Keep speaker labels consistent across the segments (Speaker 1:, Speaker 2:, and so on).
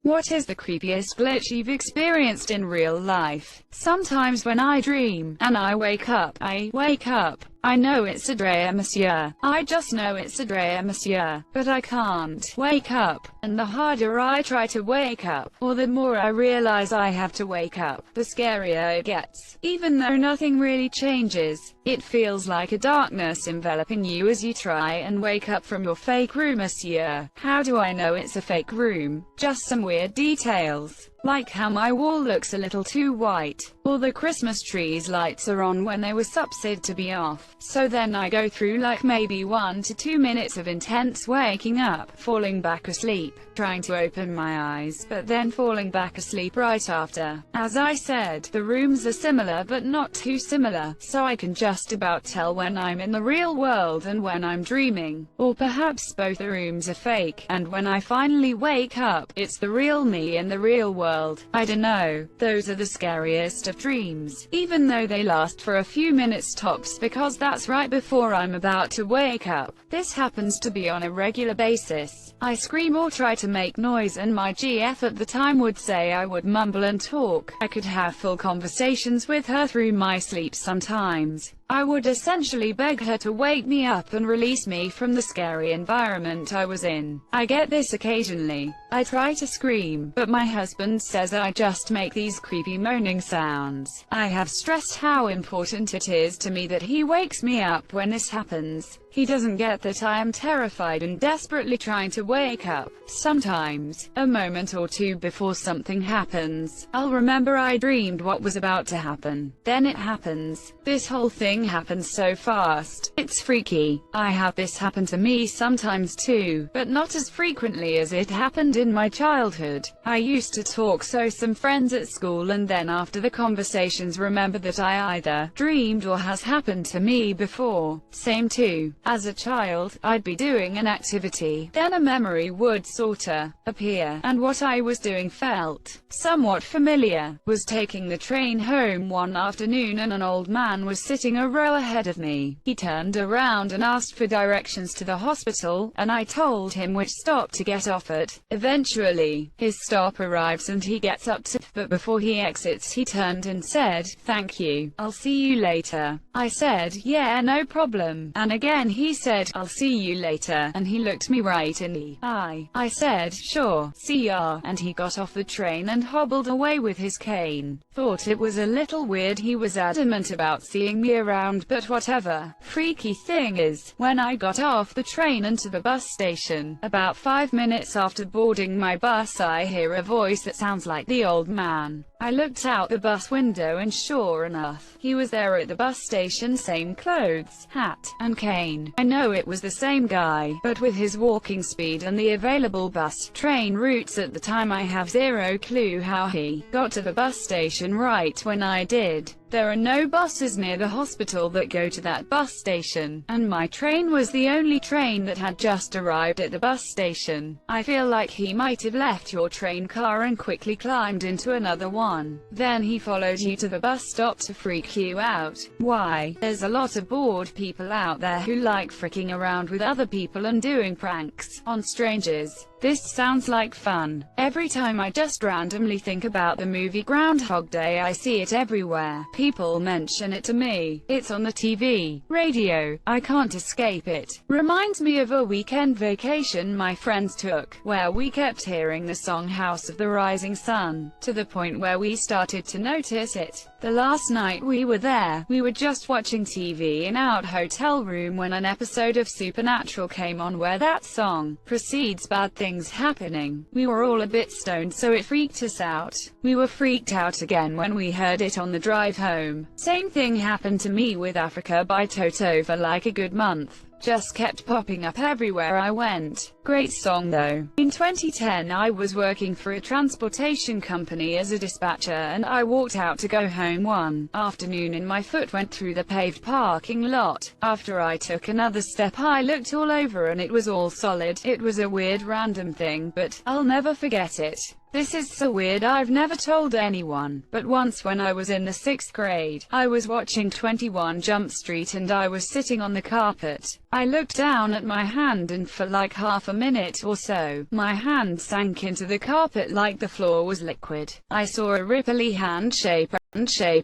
Speaker 1: What is the creepiest glitch you've experienced in real life? Sometimes when I dream, and I wake up, I know it's a dream, monsieur. I just know it's a dream, monsieur. But I can't wake up. And the harder I try to wake up, or the more I realize I have to wake up, the scarier it gets. Even though nothing really changes, it feels like a darkness enveloping you as you try and wake up from your fake room, monsieur. How do I know it's a fake room? Just some weird details, like how my wall looks a little too white, or the Christmas tree's lights are on when they were supposed to be off. So then I go through like maybe 1 to 2 minutes of intense waking up, falling back asleep, trying to open my eyes, but then falling back asleep right after. As I said, the rooms are similar but not too similar, so I can just about tell when I'm in the real world and when I'm dreaming. Or perhaps both the rooms are fake, and when I finally wake up, it's the real me in the real world. I don't know. Those are the scariest of dreams, even though they last for a few minutes tops, because that's right before I'm about to wake up. This happens to be on a regular basis. I scream or try to make noise, and my GF at the time would say I would mumble and talk. I could have full conversations with her through my sleep sometimes. I would essentially beg her to wake me up and release me from the scary environment I was in. I get this occasionally. I try to scream, but my husband says I just make these creepy moaning sounds. I have stressed how important it is to me that he wakes me up when this happens. He doesn't get that I am terrified and desperately trying to wake up. Sometimes, a moment or two before something happens, I'll remember I dreamed what was about to happen. Then it happens. This whole thing happens so fast. It's freaky. I have this happen to me sometimes too, but not as frequently as it happened in my childhood. I used to talk to some friends at school, and then after the conversations remember that I either dreamed or has happened to me before. Same too. As a child, I'd be doing an activity, then a memory would sorta appear, and what I was doing felt somewhat familiar. Was taking the train home one afternoon, and an old man was sitting a row ahead of me. He turned around and asked for directions to the hospital, and I told him which stop to get off at. Eventually, his stop arrives and he gets up to, but before he exits he turned and said, "Thank you, I'll see you later." I said, "Yeah, no problem," and again he said, "I'll see you later," and he looked me right in the eye. I said, "Sure, see ya," and he got off the train and hobbled away with his cane. Thought it was a little weird he was adamant about seeing me around, but whatever. Freaky thing is, when I got off the train and to the bus station, about 5 minutes after boarding my bus, I hear a voice that sounds like the old man. I looked out the bus window and sure enough, he was there at the bus station, same clothes, hat, and cane. I know it was the same guy, but with his walking speed and the available bus train routes at the time, I have zero clue how he got to the bus station right when I did. There are no buses near the hospital that go to that bus station, and my train was the only train that had just arrived at the bus station. I feel like he might have left your train car and quickly climbed into another one. Then he followed you to the bus stop to freak you out. Why? There's a lot of bored people out there who like freaking around with other people and doing pranks on strangers. This sounds like fun. Every time I just randomly think about the movie Groundhog Day, I see it everywhere. People mention it to me. It's on the TV, radio. I can't escape it. Reminds me of a weekend vacation my friends took, where we kept hearing the song House of the Rising Sun, to the point where we started to notice it. The last night we were there, we were just watching TV in our hotel room when an episode of Supernatural came on where that song precedes bad things happening. We were all a bit stoned, so it freaked us out. We were freaked out again when we heard it on the drive home. Same thing happened to me with Africa by Toto for like a good month. Just kept popping up everywhere I went. Great song though. In 2010 I was working for a transportation company as a dispatcher, and I walked out to go home one afternoon and my foot went through the paved parking lot. After I took another step I looked all over and it was all solid. It was a weird random thing, but I'll never forget it. This is so weird, I've never told anyone, but once when I was in the 6th grade, I was watching 21 Jump Street and I was sitting on the carpet. I looked down at my hand and for like half a minute or so, my hand sank into the carpet like the floor was liquid. I saw a ripply hand shape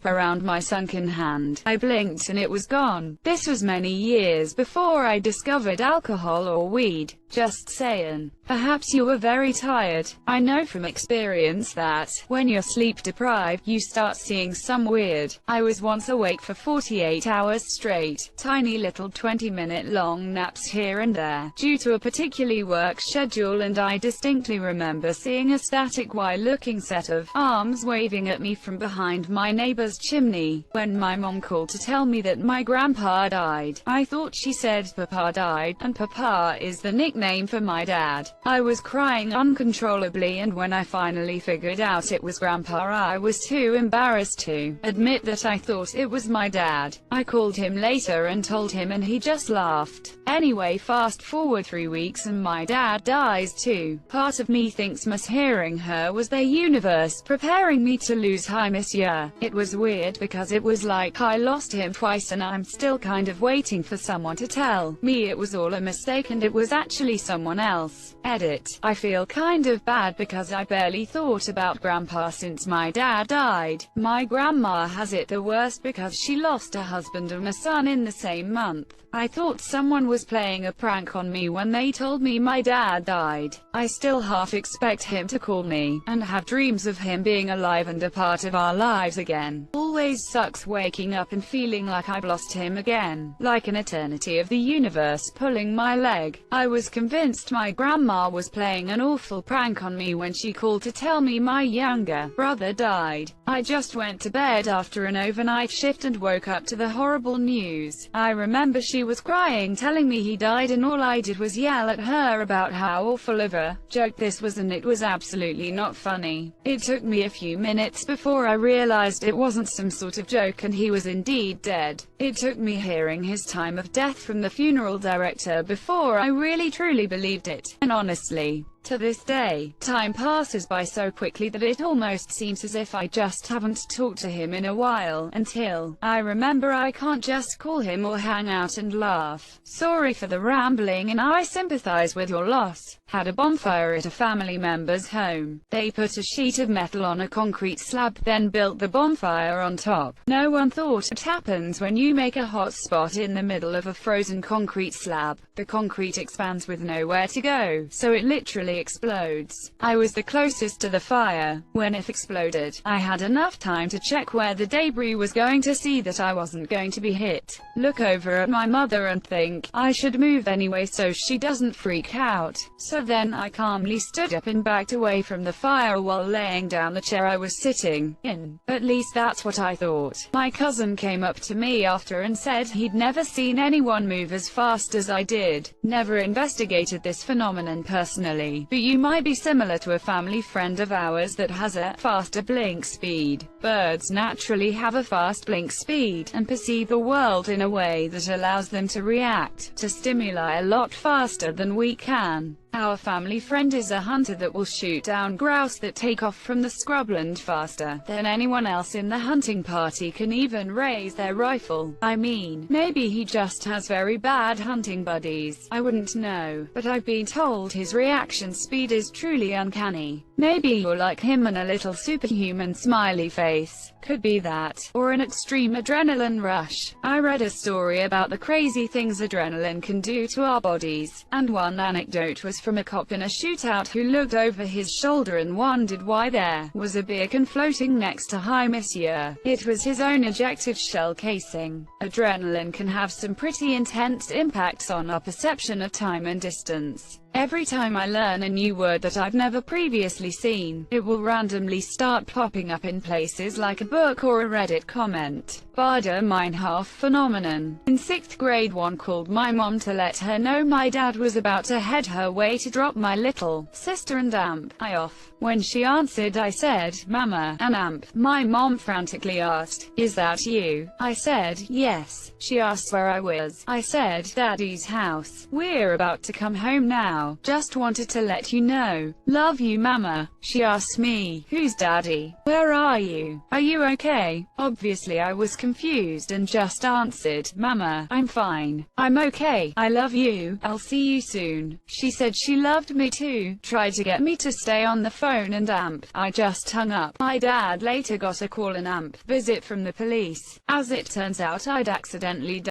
Speaker 1: around my sunken hand. I blinked and it was gone. This was many years before I discovered alcohol or weed. Just saying. Perhaps you were very tired. I know from experience that, when you're sleep deprived, you start seeing some weird. I was once awake for 48 hours straight, tiny little 20-minute long naps here and there, due to a particularly work schedule, and I distinctly remember seeing a static Y-looking set of arms waving at me from behind my neighbor's chimney. When my mom called to tell me that my grandpa died, I thought she said Papa died, and Papa is the nickname for my dad. I was crying uncontrollably, and when I finally figured out it was Grandpa, I was too embarrassed to admit that I thought it was my dad. I called him later and told him, and he just laughed. Anyway, fast forward 3 weeks and my dad dies too. Part of me thinks mishearing her was their universe preparing me to lose Hi Monsieur. It was weird because it was like I lost him twice and I'm still kind of waiting for someone to tell me it was all a mistake and it was actually someone else. Edit. I feel kind of bad because I barely thought about Grandpa since my dad died. My grandma has it the worst because she lost a husband and a son in the same month. I thought someone was playing a prank on me when they told me my dad died. I still half expect him to call me, and have dreams of him being alive and a part of our lives again. Always sucks waking up and feeling like I've lost him again, like an eternity of the universe pulling my leg. I was convinced my grandma was playing an awful prank on me when she called to tell me my younger brother died. I just went to bed after an overnight shift and woke up to the horrible news. I remember she was crying telling me he died, and all I did was yell at her about how awful of a joke this was, and it was absolutely not funny. It took me a few minutes before I realized it wasn't some sort of joke and he was indeed dead. It took me hearing his time of death from the funeral director before I really truly believed it, and honestly, to this day, time passes by so quickly that it almost seems as if I just haven't talked to him in a while, until I remember I can't just call him or hang out and laugh. Sorry for the rambling, and I sympathize with your loss. Had a bonfire at a family member's home. They put a sheet of metal on a concrete slab, then built the bonfire on top. No one thought it happens when you make a hot spot in the middle of a frozen concrete slab. The concrete expands with nowhere to go, so it literally explodes. I was the closest to the fire. When it exploded, I had enough time to check where the debris was going to see that I wasn't going to be hit, look over at my mother and think, I should move anyway so she doesn't freak out. So then I calmly stood up and backed away from the fire while laying down the chair I was sitting in. At least that's what I thought. My cousin came up to me after and said he'd never seen anyone move as fast as I did. Never investigated this phenomenon personally, but you might be similar to a family friend of ours that has a faster blink speed. Birds naturally have a fast blink speed, and perceive the world in a way that allows them to react to stimuli a lot faster than we can. Our family friend is a hunter that will shoot down grouse that take off from the scrubland faster than anyone else in the hunting party can even raise their rifle. I mean, maybe he just has very bad hunting buddies. I wouldn't know, but I've been told his reaction speed is truly uncanny. Maybe you're like him and a little superhuman smiley face. Could be that, or an extreme adrenaline rush. I read a story about the crazy things adrenaline can do to our bodies, and one anecdote was from a cop in a shootout who looked over his shoulder and wondered why there was a beer can floating next to Hi Monsieur. It was his own ejected shell casing. Adrenaline can have some pretty intense impacts on our perception of time and distance. Every time I learn a new word that I've never previously seen, it will randomly start popping up in places like a book or a Reddit comment. Bader-Meinhof phenomenon. In 6th grade, one called my mom to let her know my dad was about to head her way to drop my little sister and I off. When she answered, I said, "Mama," and my mom frantically asked, "Is that you?" I said, "Yes." She asked where I was. I said, "Daddy's house. We're about to come home now. Just wanted to let you know. Love you, Mama." She asked me, "Who's Daddy? Where are you? Are you okay?" Obviously I was confused and just answered, "Mama, I'm fine. I'm okay. I love you. I'll see you soon." She said she loved me too, tried to get me to stay on the phone and I just hung up. My dad later got a call and visit from the police. As it turns out, I'd accidentally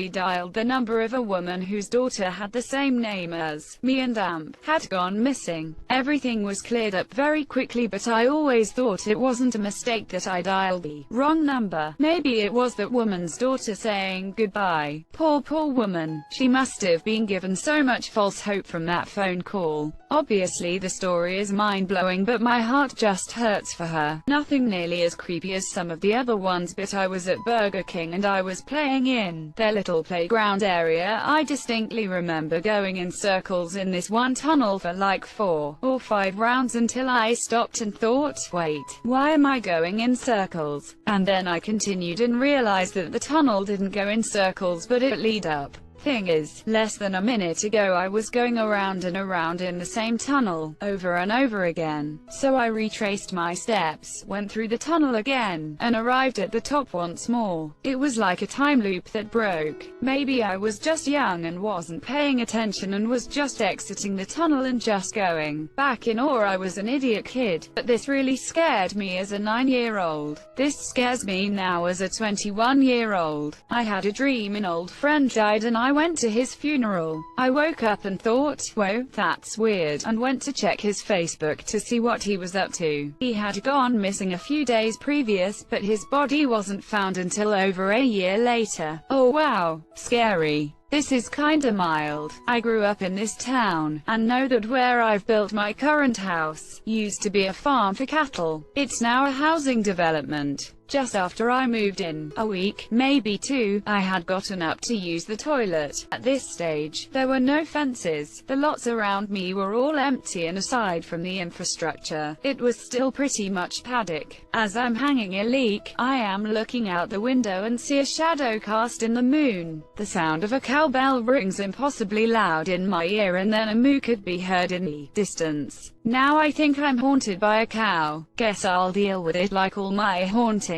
Speaker 1: dialed the number of a woman whose daughter had the same name as me and had gone missing. Everything was cleared up very quickly, but I always thought it wasn't a mistake that I dialed the wrong number. Maybe it was that woman's daughter saying goodbye. Poor woman. She must have been given so much false hope from that phone call. Obviously the story is mind-blowing, but my heart just hurts for her. Nothing nearly as creepy as some of the other ones, but I was at Burger King and I was playing in their little playground area. I distinctly remember going in circles in this one tunnel for like 4 or 5 rounds until I stopped and thought, wait, why am I going in circles? And then I continued and realized that the tunnel didn't go in circles, but it lead up. Thing is, less than a minute ago I was going around and around in the same tunnel, over and over again. So I retraced my steps, went through the tunnel again, and arrived at the top once more. It was like a time loop that broke. Maybe I was just young and wasn't paying attention and was just exiting the tunnel and just going back in, or I was an idiot kid. But this really scared me as a 9-year-old. This scares me now as a 21-year-old. I had a dream an old friend died and I went to his funeral. I woke up and thought, whoa, that's weird, and went to check his Facebook to see what he was up to. He had gone missing a few days previous, but his body wasn't found until over a year later. Oh wow, scary. This is kinda mild. I grew up in this town, and know that where I've built my current house, used to be a farm for cattle. It's now a housing development. Just after I moved in, a week, maybe 2, I had gotten up to use the toilet. At this stage, there were no fences. The lots around me were all empty, and aside from the infrastructure, it was still pretty much paddock. As I'm hanging a leak, I am looking out the window and see a shadow cast in the moon. The sound of a cowbell rings impossibly loud in my ear, and then a moo could be heard in the distance. Now I think I'm haunted by a cow. Guess I'll deal with it like all my hauntings.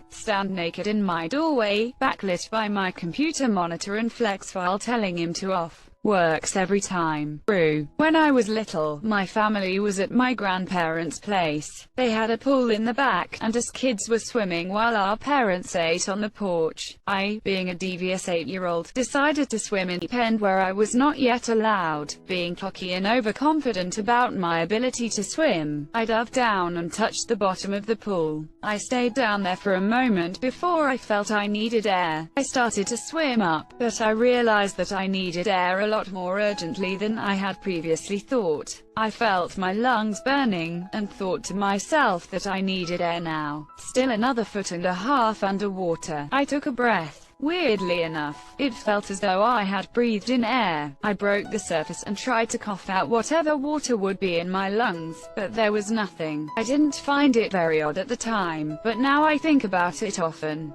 Speaker 1: Stand naked in my doorway, backlit by my computer monitor, and flex file telling him to off. Works every time. True. When I was little, my family was at my grandparents' place. They had a pool in the back, and us kids were swimming while our parents ate on the porch. I, being a devious 8-year-old, decided to swim in the pen where I was not yet allowed. Being cocky and overconfident about my ability to swim, I dove down and touched the bottom of the pool. I stayed down there for a moment before I felt I needed air. I started to swim up, but I realized that I needed air a lot more urgently than I had previously thought. I felt my lungs burning, and thought to myself that I needed air now. Still another 1.5 feet underwater, I took a breath. Weirdly enough, it felt as though I had breathed in air. I broke the surface and tried to cough out whatever water would be in my lungs, but there was nothing. I didn't find it very odd at the time, but now I think about it often.